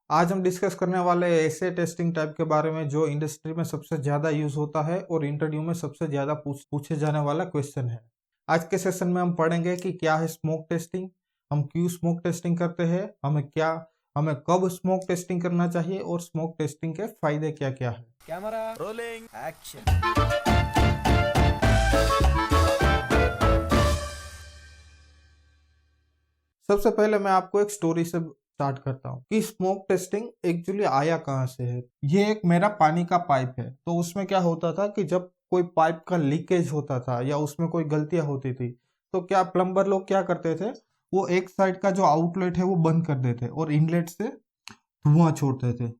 आज हम डिस्कस करने वाले ऐसे टेस्टिंग टाइप के बारे में जो इंडस्ट्री में सबसे ज़्यादा यूज होता है और इंटरव्यू में सबसे ज़्यादा पूछे जाने वाला क्वेश्चन है। आज के सेशन में हम पढ़ेंगे कि क्या है स्मोक टेस्टिंग, हम क्यों स्मोक टेस्टिंग करते हैं, हमें कब स्मोक टेस्टिंग करना चाहिए और स्मोक टेस्टिंग के फायदे क्या क्या है। Camera rolling action. सबसे पहले मैं आपको एक स्टोरी से स्टार्ट करता हूँ कि स्मोक टेस्टिंग एक्चुअली आया कहाँ से है। ये एक मेरा पानी का पाइप है, तो उसमें क्या होता था कि जब कोई पाइप का लीकेज होता था या उसमें कोई गलतियां होती थी तो क्या प्लम्बर लोग क्या करते थे, वो एक साइड का जो आउटलेट है वो बंद कर देते और इनलेट से धुआं छोड़ते थे।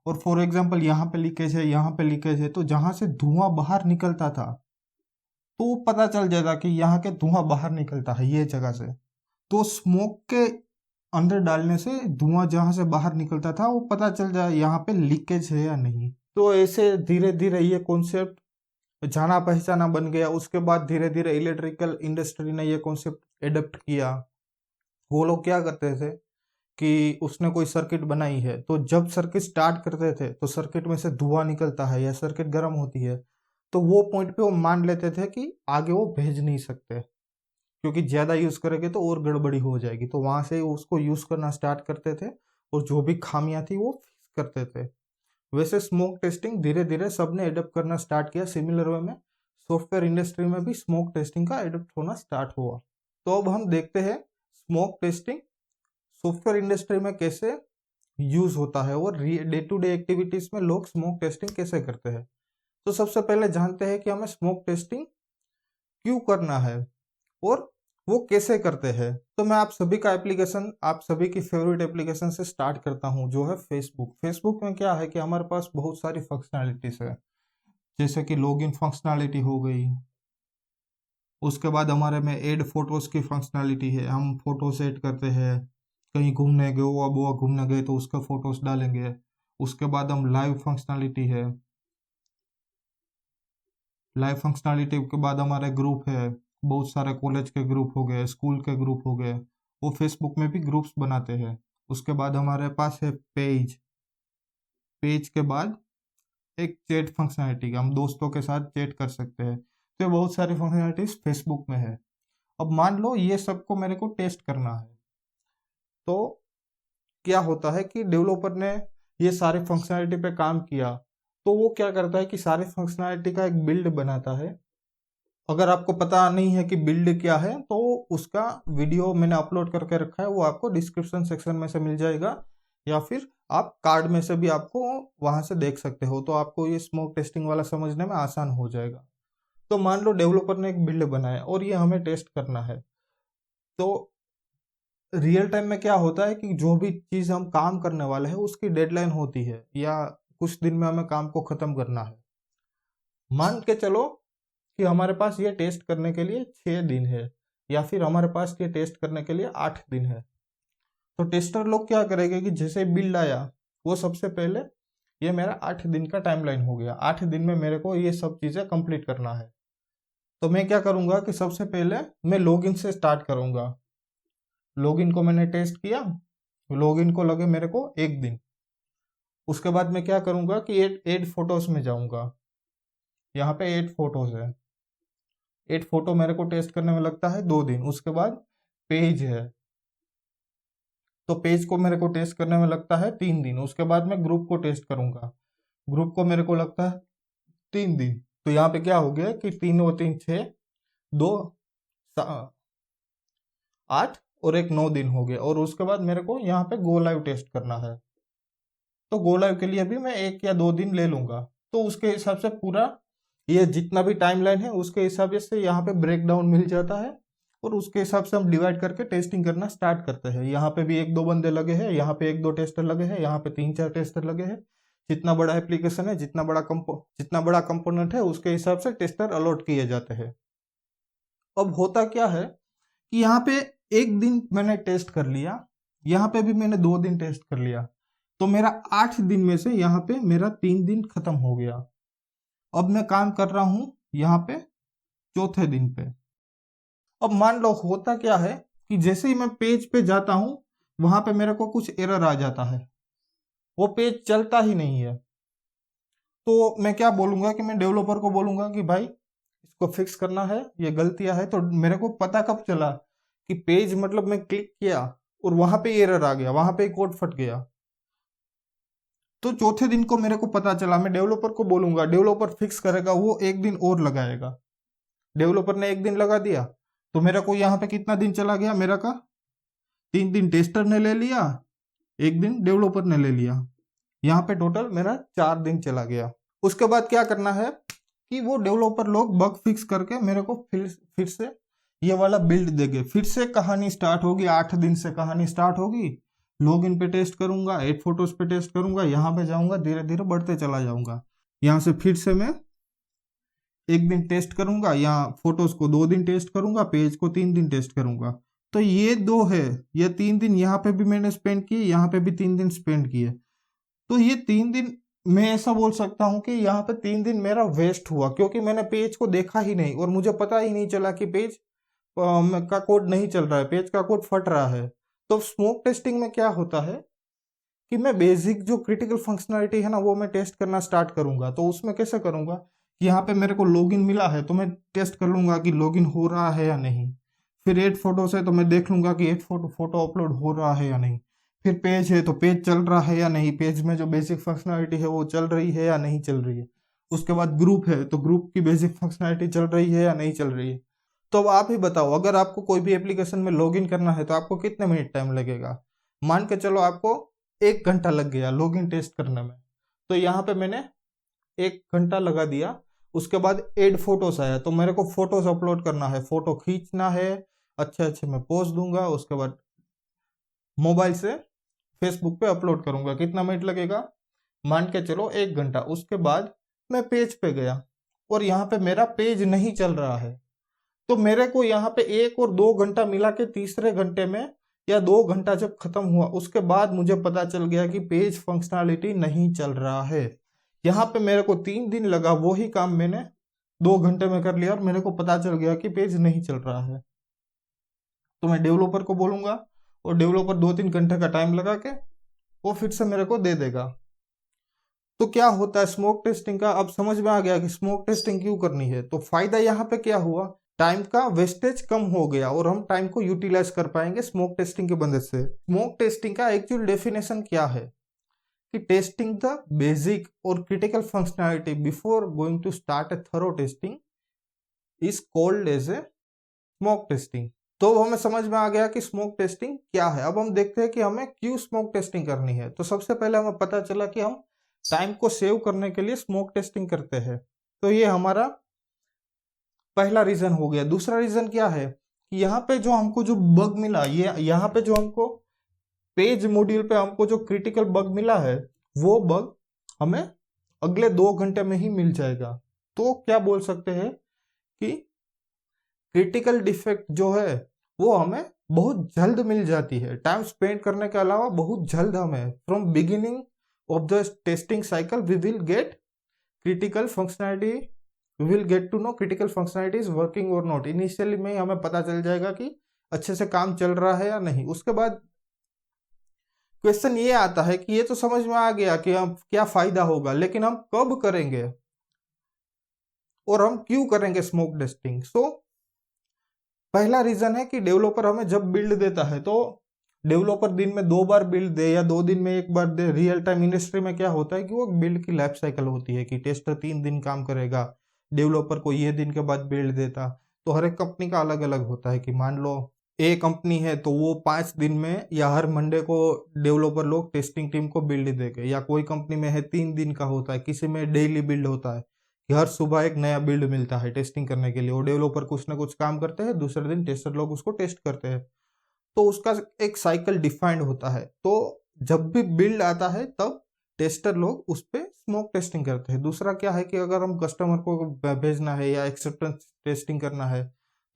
और फॉर एग्जाम्पल यहाँ पे लीकेज है, यहाँ पे लीकेज है, तो जहां से धुआं बाहर निकलता था तो पता चल जाता कि यहाँ के धुआं बाहर निकलता है ये जगह से। तो स्मोक के अंदर डालने से धुआं जहां से बाहर निकलता था वो पता चल जाए यहाँ पे लीकेज है या नहीं। तो ऐसे धीरे धीरे ये कॉन्सेप्ट जाना पहचाना बन गया। उसके बाद धीरे धीरे इलेक्ट्रिकल इंडस्ट्री ने ये कॉन्सेप्ट एडप्ट किया। वो लोग क्या करते थे कि उसने कोई सर्किट बनाई है, तो जब सर्किट स्टार्ट करते थे तो सर्किट में से धुआं निकलता है या सर्किट गर्म होती है, तो वो पॉइंट पे वो मान लेते थे कि आगे वो भेज नहीं सकते क्योंकि ज़्यादा यूज़ करेंगे तो और गड़बड़ी हो जाएगी। तो वहाँ से उसको यूज़ करना स्टार्ट करते थे और जो भी खामियां थी वो फिक्स करते थे। वैसे स्मोक टेस्टिंग धीरे धीरे सबने एडप्ट करना स्टार्ट किया। सिमिलर वे में सॉफ्टवेयर इंडस्ट्री में भी स्मोक टेस्टिंग का एडप्ट होना स्टार्ट हुआ। तो अब हम देखते हैं स्मोक टेस्टिंग सॉफ्टवेयर इंडस्ट्री में कैसे यूज होता है और डे टू डे एक्टिविटीज में लोग स्मोक टेस्टिंग कैसे करते हैं। तो सबसे पहले जानते हैं कि हमें स्मोक टेस्टिंग क्यों करना है और वो कैसे करते हैं। तो मैं आप सभी की फेवरेट एप्लीकेशन से स्टार्ट करता हूँ जो है फेसबुक। फेसबुक में क्या है कि हमारे पास बहुत सारी फंक्शनैलिटीज है, जैसे कि लॉगिन फंक्शनैलिटी हो गई। उसके बाद हमारे में ऐड फोटोज की फंक्शनैलिटी है, हम फोटोज ऐड करते हैं। कहीं घूमने गए, गोवा घूमने गए तो उसका फोटोज डालेंगे। उसके बाद हम लाइव फंक्शनैलिटी के बाद हमारे ग्रुप है, बहुत सारे कॉलेज के ग्रुप हो गए, स्कूल के ग्रुप हो गए, वो फेसबुक में भी ग्रुप्स बनाते हैं। उसके बाद हमारे पास है पेज के बाद एक चैट फंक्शनैलिटी, हम दोस्तों के साथ चैट कर सकते हैं। तो ये बहुत सारी फंक्शनैलिटीज फेसबुक में है। अब मान लो ये सबको मेरे को टेस्ट करना है, तो क्या होता है कि डेवलपर ने ये सारे फंक्शनैलिटी पे काम किया, तो वो क्या करता है कि सारे फंक्शनैलिटी का एक बिल्ड बनाता है। अगर आपको पता नहीं है कि बिल्ड क्या है तो उसका वीडियो मैंने अपलोड करके रखा है, वो आपको डिस्क्रिप्शन सेक्शन में से मिल जाएगा या फिर आप कार्ड में से भी आपको वहां से देख सकते हो। तो आपको ये स्मोक टेस्टिंग वाला समझने में आसान हो जाएगा। तो मान लो डेवलपर ने एक बिल्ड बनाया और ये हमें टेस्ट करना है। तो रियल टाइम में क्या होता है कि जो भी चीज हम काम करने वाले हैं उसकी डेडलाइन होती है या कुछ दिन में हमें काम को खत्म करना है। मान के चलो कि हमारे पास ये टेस्ट करने के लिए 6 दिन है या फिर हमारे पास ये टेस्ट करने के लिए 8 दिन है। तो टेस्टर लोग क्या करेंगे कि जैसे बिल्ड आया, वो सबसे पहले ये मेरा 8 दिन का टाइमलाइन हो गया, 8 दिन में मेरे को ये सब चीज़ें कंप्लीट करना है। तो मैं क्या करूँगा कि सबसे पहले मैं लॉगिन से स्टार्ट करूँगा। लॉगिन को मैंने टेस्ट किया, लॉगिन को लगे मेरे को 1 दिन। उसके बाद मैं क्या करूँगा कि एड फोटोज में जाऊँगा। यहाँ पे 8 फोटोज है, 8 फोटो मेरे को टेस्ट करने में लगता है 2 दिन। उसके बाद पेज है, तो पेज को मेरे को टेस्ट करने में लगता है 3 दिन। उसके बाद मैं ग्रुप को टेस्ट करूंगा, ग्रुप को मेरे को लगता है 3 दिन। तो यहाँ पे क्या हो गया कि 3 और 3 6, 2 8 और एक 9 दिन हो गया। और उसके बाद मेरे को यहाँ पे गो लाइव टेस्ट करना है, तो गो लाइव के लिए भी मैं 1 या 2 दिन ले लूंगा। तो उसके हिसाब से पूरा ये जितना भी टाइमलाइन है उसके हिसाब से यहाँ पे ब्रेक डाउन मिल जाता है और उसके हिसाब से हम डिवाइड करके टेस्टिंग करना स्टार्ट करते हैं। यहाँ पे भी 1-2 बंदे लगे हैं, यहाँ पे 1-2 टेस्टर लगे हैं, यहाँ पे 3-4 टेस्टर लगे हैं। जितना बड़ा एप्लीकेशन है, जितना बड़ा कंपोनेंट है उसके हिसाब से टेस्टर अलॉट किए जाते हैं। अब होता क्या है कि यहाँ पे 1 दिन मैंने टेस्ट कर लिया, यहाँ पे भी मैंने 2 दिन टेस्ट कर लिया, तो मेरा 8 दिन में से यहाँ पे मेरा 3 दिन खत्म हो गया। अब मैं काम कर रहा हूं यहाँ पे चौथे दिन पे। अब मान लो होता क्या है कि जैसे ही मैं पेज पे जाता हूं वहां पे मेरे को कुछ एरर आ जाता है। वो पेज चलता ही नहीं है। तो मैं क्या बोलूंगा कि मैं डेवलपर को बोलूंगा कि भाई इसको फिक्स करना है, ये गलतियां है। तो मेरे को पता कब चला कि पेज मतलब मैं क्लिक किया और वहां पे एरर आ गया, वहां पे कोड फट गया। तो चौथे दिन को मेरे को पता चला, मैं डेवलपर को बोलूंगा, डेवलपर फिक्स करेगा, वो एक दिन और लगाएगा। डेवलपर ने एक दिन लगा दिया तो मेरा को यहाँ पे कितना दिन चला गया, मेरा का 3 दिन टेस्टर ने ले लिया, एक दिन डेवलपर ने ले लिया, यहाँ पे टोटल मेरा 4 दिन चला गया। उसके बाद क्या करना है कि वो डेवलपर लोग बग फिक्स करके मेरे को फिर से ये वाला बिल्ड देंगे। फिर से कहानी स्टार्ट होगी, 8 दिन से कहानी स्टार्ट होगी। लॉगिन पे टेस्ट करूंगा, एड फोटोज पे टेस्ट करूंगा, यहाँ पे जाऊंगा, धीरे धीरे बढ़ते चला जाऊंगा। यहाँ से फिर से मैं एक दिन टेस्ट करूंगा, यहाँ फोटोज को 2 दिन टेस्ट करूंगा, पेज को 3 दिन टेस्ट करूंगा। तो ये 2 है, ये 3 दिन यहाँ पे भी मैंने स्पेंड किए, यहाँ पे भी 3 दिन स्पेंड किए। तो ये 3 दिन मैं ऐसा बोल सकता हूँ कि यहाँ पे 3 दिन मेरा वेस्ट हुआ, क्योंकि मैंने पेज को देखा ही नहीं और मुझे पता ही नहीं चला कि पेज का कोड नहीं चल रहा है, पेज का कोड फट रहा है। तो स्मोक टेस्टिंग में क्या होता है कि मैं बेसिक जो क्रिटिकल फंक्शनैलिटी है ना वो मैं टेस्ट करना स्टार्ट करूंगा। तो उसमें कैसे करूंगा कि यहाँ पे मेरे को लॉगिन मिला है तो मैं टेस्ट कर लूंगा कि लॉगिन हो रहा है या नहीं। फिर एड फोटो से तो मैं देख लूंगा कि एड फोटो अपलोड हो रहा है या नहीं। फिर पेज है तो पेज चल रहा है या नहीं, पेज में जो बेसिक फंक्शनैलिटी है वो चल रही है या नहीं चल रही है। उसके बाद ग्रुप है तो ग्रुप की बेसिक फंक्शनैलिटी चल रही है या नहीं चल रही है। तो अब आप ही बताओ, अगर आपको कोई भी एप्लीकेशन में लॉगिन करना है तो आपको कितने मिनट टाइम लगेगा। मान के चलो आपको 1 घंटा लग गया लॉगिन टेस्ट करने में, तो यहाँ पे मैंने 1 घंटा लगा दिया। उसके बाद एड फोटोज आया तो मेरे को फोटोज अपलोड करना है, फोटो खींचना है, अच्छे अच्छे मैं पोस्ट दूंगा। उसके बाद मोबाइल से फेसबुक पे अपलोड करूंगा, कितना मिनट लगेगा, मान के चलो 1 घंटा। उसके बाद मैं पेज पे गया और यहाँ पे मेरा पेज नहीं चल रहा है। तो मेरे को यहाँ पे 1 और 2 घंटा मिला के तीसरे घंटे में या 2 घंटा जब खत्म हुआ उसके बाद मुझे पता चल गया कि पेज फंक्शनैलिटी नहीं चल रहा है। यहाँ पे मेरे को 3 दिन लगा, वही काम मैंने 2 घंटे में कर लिया और मेरे को पता चल गया कि पेज नहीं चल रहा है। तो मैं डेवलपर को बोलूंगा और डेवलपर 2-3 घंटे का टाइम लगा के वो फिर से मेरे को दे देगा। तो क्या होता है स्मोक टेस्टिंग का, अब समझ में आ गया कि स्मोक टेस्टिंग क्यों करनी है। तो फायदा यहाँ पे क्या हुआ, टाइम का वेस्टेज कम हो गया और हम टाइम को यूटिलाइज कर पाएंगे स्मोक टेस्टिंग की मदद से। स्मोक टेस्टिंग का एक्चुअल डेफिनेशन क्या है कि टेस्टिंग द बेसिक और critical functionality before going to start a thorough testing is called as a smoke testing. तो हमें समझ में आ गया कि स्मोक टेस्टिंग क्या है। अब हम देखते हैं कि हमें क्यों स्मोक टेस्टिंग करनी है। तो सबसे पहले हमें पता चला कि हम टाइम को सेव करने के लिए स्मोक टेस्टिंग करते हैं। तो ये हमारा पहला रीजन हो गया। दूसरा रीजन क्या है कि यहाँ पे जो हमको जो बग मिला, ये यहाँ पे जो हमको पेज मॉड्यूल पे हमको जो क्रिटिकल बग मिला है वो बग हमें अगले 2 घंटे में ही मिल जाएगा। तो क्या बोल सकते हैं कि क्रिटिकल डिफेक्ट जो है वो हमें बहुत जल्द मिल जाती है। टाइम स्पेंड करने के अलावा बहुत जल्द हमें from beginning of the testing cycle we will get critical functionality, we will get to know critical functionality is working or not। Initially में हमें पता चल जाएगा कि अच्छे से काम चल रहा है या नहीं। उसके बाद क्वेश्चन ये आता है कि ये तो समझ में आ गया कि हम क्या फायदा होगा, लेकिन हम कब करेंगे और हम क्यों करेंगे स्मोक टेस्टिंग। सो पहला रीजन है कि डेवलपर हमें जब बिल्ड देता है तो डेवलपर दिन में 2 बार बिल्ड दे या 2 दिन में 1 बार दे। रियल टाइम इंडस्ट्री में क्या होता है कि वो बिल्ड की लाइफ साइकिल होती है कि टेस्टर 3 दिन काम करेगा, डेवलपर को ये दिन के बाद बिल्ड देता। तो हर एक कंपनी का अलग अलग होता है कि मान लो ए कंपनी है तो वो 5 दिन में या हर मंडे को डेवलपर लोग टेस्टिंग टीम को बिल्ड देंगे। या कोई कंपनी में है 3 दिन का होता है, किसी में डेली बिल्ड होता है कि हर सुबह एक नया बिल्ड मिलता है टेस्टिंग करने के लिए। वो डेवलपर कुछ ना कुछ काम करते हैं, दूसरे दिन टेस्टर लोग उसको टेस्ट करते हैं। तो उसका एक साइकिल डिफाइंड होता है। तो जब भी बिल्ड आता है तब टेस्टर लोग उस पर स्मोक टेस्टिंग करते हैं। दूसरा क्या है कि अगर हम कस्टमर को भेजना है या एक्सेप्टेंस टेस्टिंग करना है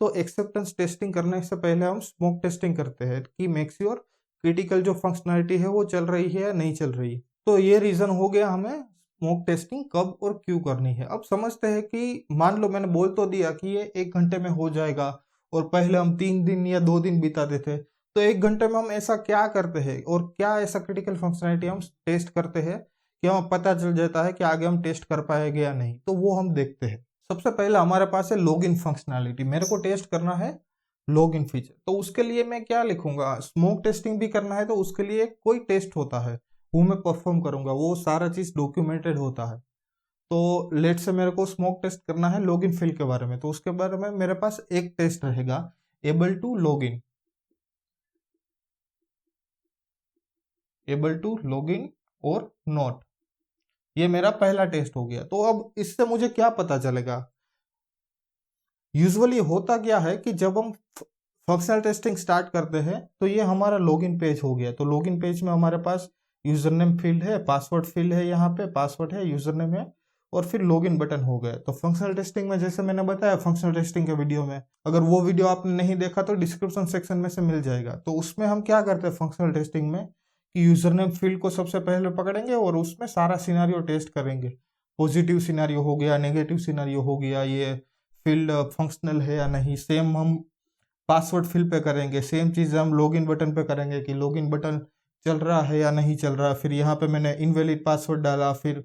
तो एक्सेप्टेंस टेस्टिंग करने से पहले हम स्मोक टेस्टिंग करते हैं कि मेक श्योर क्रिटिकल जो फंक्शनैलिटी है वो चल रही है या नहीं चल रही। तो ये रीजन हो गया हमें स्मोक टेस्टिंग कब और क्यों करनी है। अब समझते हैं कि मान लो मैंने बोल तो दिया कि ये 1 घंटे में हो जाएगा और पहले हम 3 दिन या 2 दिन बिताते थे। तो तो 1 घंटे में हम ऐसा क्या करते हैं और क्या ऐसा क्रिटिकल फंक्शनैलिटी हम टेस्ट करते हैं कि हमें पता चल जाता है कि आगे हम टेस्ट कर पाएंगे या नहीं, तो वो हम देखते हैं। सबसे पहले हमारे पास है लॉगिन फंक्शनैलिटी। मेरे को टेस्ट करना है लॉगिन फीचर, तो उसके लिए मैं क्या लिखूंगा, स्मोक टेस्टिंग भी करना है तो उसके लिए कोई टेस्ट होता है वो मैं परफॉर्म करूंगा, वो सारा चीज डॉक्यूमेंटेड होता है। तो लेट से मेरे को स्मोक टेस्ट करना है लॉगिन फील्ड के बारे में, तो उसके बारे में मेरे पास एक टेस्ट रहेगा, able to login, able to login और नॉट। ये मेरा पहला टेस्ट हो गया। तो अब इससे मुझे क्या पता चलेगा, यूजुअली होता क्या है कि जब हम फंक्शनल टेस्टिंग स्टार्ट करते हैं तो ये हमारा लॉगिन पेज हो गया। तो लॉगिन पेज में हमारे पास यूजर नेम फील्ड है, पासवर्ड फील्ड है, यहाँ पे पासवर्ड है, यूजर नेम है और फिर लॉगिन बटन हो गया। तो फंक्शनल टेस्टिंग में जैसे मैंने बताया फंक्शनल टेस्टिंग के वीडियो में, अगर वो वीडियो आपने नहीं देखा तो डिस्क्रिप्शन सेक्शन में से मिल जाएगा। तो उसमें हम क्या करते हैं फंक्शनल टेस्टिंग में कि यूजर नेम फील्ड को सबसे पहले पकड़ेंगे और उसमें सारा सिनारियो टेस्ट करेंगे। पॉजिटिव सिनारियो हो गया, नेगेटिव सिनारियो हो गया, ये फील्ड फंक्शनल है या नहीं। सेम हम पासवर्ड फील्ड पे करेंगे, सेम चीज़ हम लॉगिन बटन पे करेंगे कि लॉगिन बटन चल रहा है या नहीं चल रहा। फिर यहाँ पे मैंने इनवैलिड पासवर्ड डाला, फिर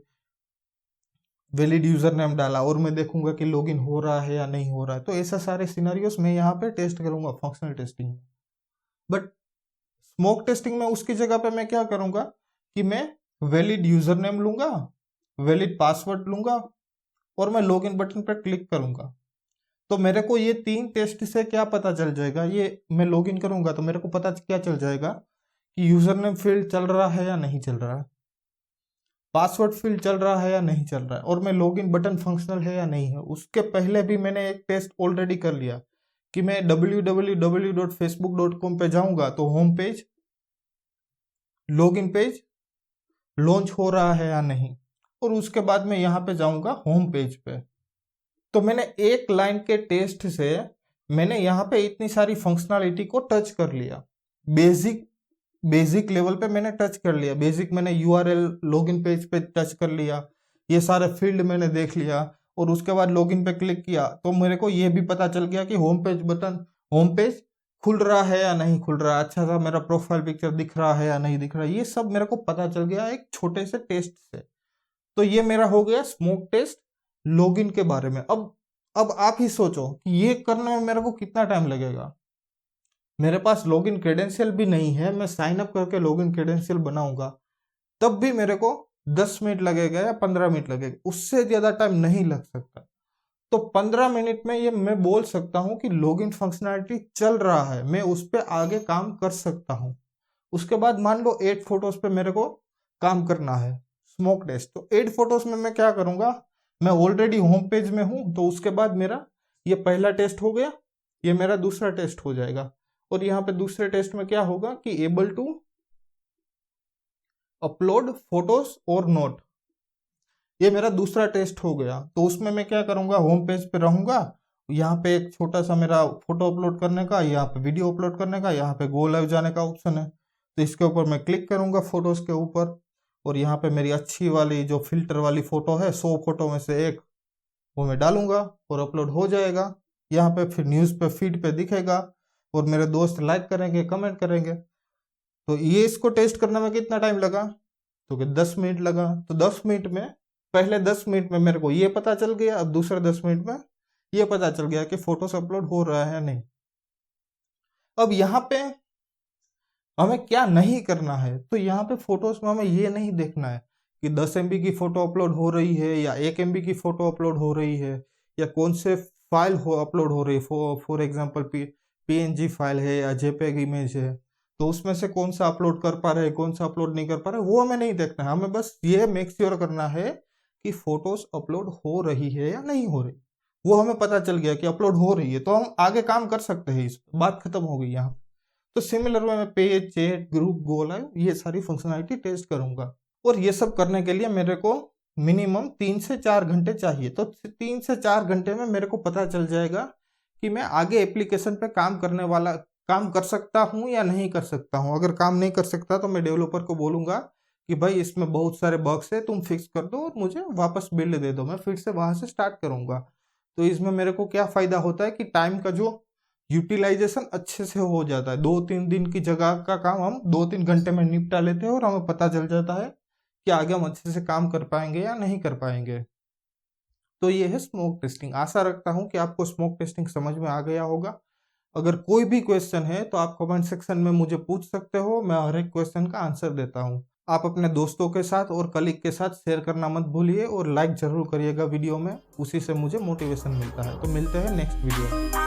वैलिड यूजर नेम डाला और मैं देखूंगा कि लॉगिन हो रहा है या नहीं हो रहा है। तो ऐसा सारे सिनारियोस मैं यहाँ पे टेस्ट करूंगा फंक्शनल टेस्टिंग में। बट स्मोक टेस्टिंग में उसकी जगह पे मैं क्या करूंगा कि मैं वैलिड यूजर नेम लूंगा, वैलिड पासवर्ड लूंगा और मैं लॉगिन बटन पर क्लिक करूंगा। तो मेरे को ये 3 टेस्ट से क्या पता चल जाएगा, ये मैं लॉगिन करूंगा तो मेरे को पता क्या चल जाएगा कि यूजर नेम फील्ड चल रहा है या नहीं चल रहा है, पासवर्ड फील्ड चल रहा है या नहीं चल रहा है, और मैं लॉगिन बटन फंक्शनल है या नहीं है। उसके पहले भी मैंने एक टेस्ट ऑलरेडी कर लिया कि मैं www.facebook.com पे जाऊंगा तो home page, login page launch हो रहा है या नहीं, और उसके बाद मैं यहाँ पे जाऊंगा होम पेज पे। तो मैंने एक लाइन के टेस्ट से मैंने यहाँ पे इतनी सारी फंक्शनैलिटी को टच कर लिया। बेसिक लेवल पे मैंने टच कर लिया। बेसिक मैंने यूआरएल लॉगिन पेज पे टच कर लिया, ये सारे फील्ड मैंने देख लिया और उसके बाद लॉगिन पे क्लिक किया तो मेरे को ये भी पता चल गया कि home page button, home page खुल रहा है या नहीं खुल रहा है, अच्छा सा मेरा प्रोफाइल पिक्चर दिख रहा है या नहीं दिख रहा है, ये सब मेरे को पता चल गया एक छोटे से टेस्ट से। तो ये मेरा हो गया स्मोक टेस्ट लॉगिन के बारे में। अब आप ही सोचो कि ये करने में मेरे को कितना टाइम लगेगा। मेरे पास लॉगिन क्रेडेंशियल भी नहीं है, मैं साइन अप करके लॉगिन क्रेडेंशियल बनाऊंगा तब भी मेरे को 10 मिनट लगेगा या 15 मिनट लगेगा, उससे ज्यादा टाइम नहीं लग सकता। तो 15 मिनट में ये मैं बोल सकता हूँ कि लॉगिन फंक्शनैलिटी चल रहा है, मैं उस पर आगे काम कर सकता हूँ। उसके बाद मान लो 8 फोटोज पे मेरे को काम करना है स्मोक टेस्ट, तो 8 फोटोज में मैं क्या करूंगा, मैं ऑलरेडी होम पेज में हूं तो उसके बाद मेरा ये पहला टेस्ट हो गया, ये मेरा दूसरा टेस्ट हो जाएगा। और यहाँ पे दूसरे टेस्ट में क्या होगा कि एबल टू अपलोड फोटोज और नोट, ये मेरा दूसरा टेस्ट हो गया। तो उसमें मैं क्या करूंगा, होम पेज पे रहूंगा, यहाँ पे एक छोटा सा मेरा फोटो अपलोड करने का, यहाँ पे वीडियो अपलोड करने का, यहाँ पे गो लाइव जाने का ऑप्शन है, तो इसके ऊपर मैं क्लिक करूंगा फोटोज के ऊपर और यहाँ पे मेरी अच्छी वाली जो फिल्टर वाली फोटो है 100 फोटो में से एक वो मैं डालूंगा और अपलोड हो जाएगा। यहाँ पे फिर न्यूज़ पे फीड पे दिखेगा और मेरे दोस्त लाइक करेंगे, कमेंट करेंगे। तो ये इसको टेस्ट करने में कितना टाइम लगा, तो कि 10 मिनट लगा। तो 10 मिनट में, पहले 10 मिनट में मेरे को ये पता चल गया, अब दूसरे 10 मिनट में ये पता चल गया कि फोटोस अपलोड हो रहा है नहीं। अब यहाँ पे हमें क्या नहीं करना है, तो यहाँ पे फोटोज में हमें ये नहीं देखना है कि 10 MB की फोटो अपलोड हो रही है या 1 MB की फोटो अपलोड हो रही है या कौन से फाइल हो अपलोड हो रही है। फॉर एग्जाम्पल PNG फाइल है या JPEG इमेज है, तो उसमें से कौन सा अपलोड कर पा रहे हैं, कौन सा अपलोड नहीं कर पा रहे, वो हमें नहीं देखना है। हमें बस ये मेक श्योर करना है कि फोटोज अपलोड हो रही है या नहीं हो रही। वो हमें पता चल गया कि अपलोड हो रही है तो हम आगे काम कर सकते हैं, इस बात खत्म हो गई यहाँ। तो सिमिलर वे मैं page, chat, group, go live ये सारी फंक्शनैलिटी टेस्ट करूंगा। और ये सब करने के लिए मेरे को मिनिमम 3 से 4 घंटे चाहिए। तो 3 से 4 घंटे में मेरे को पता चल जाएगा कि मैं आगे एप्लीकेशन पे काम कर सकता हूँ या नहीं कर सकता हूँ। अगर काम नहीं कर सकता तो मैं डेवलपर को बोलूंगा कि भाई इसमें बहुत सारे बग्स है, तुम फिक्स कर दो और मुझे वापस बिल्ड दे दो, मैं फिर से वहां से स्टार्ट करूंगा। तो इसमें मेरे को क्या फायदा होता है कि टाइम का जो यूटिलाइजेशन अच्छे से हो जाता है। 2-3 दिन की जगह का काम हम 2-3 घंटे में निपटा लेते हैं और हमें पता चल जाता है कि आगे हम अच्छे से काम कर पाएंगे या नहीं कर पाएंगे। तो ये है स्मोक टेस्टिंग। आशा रखता हूँ कि आपको स्मोक टेस्टिंग समझ में आ गया होगा। अगर कोई भी क्वेश्चन है तो आप कमेंट सेक्शन में मुझे पूछ सकते हो, मैं हर एक क्वेश्चन का आंसर देता हूँ। आप अपने दोस्तों के साथ और कलीग के साथ शेयर करना मत भूलिए और लाइक जरूर करिएगा वीडियो में, उसी से मुझे मोटिवेशन मिलता है। तो मिलते हैं नेक्स्ट वीडियो में।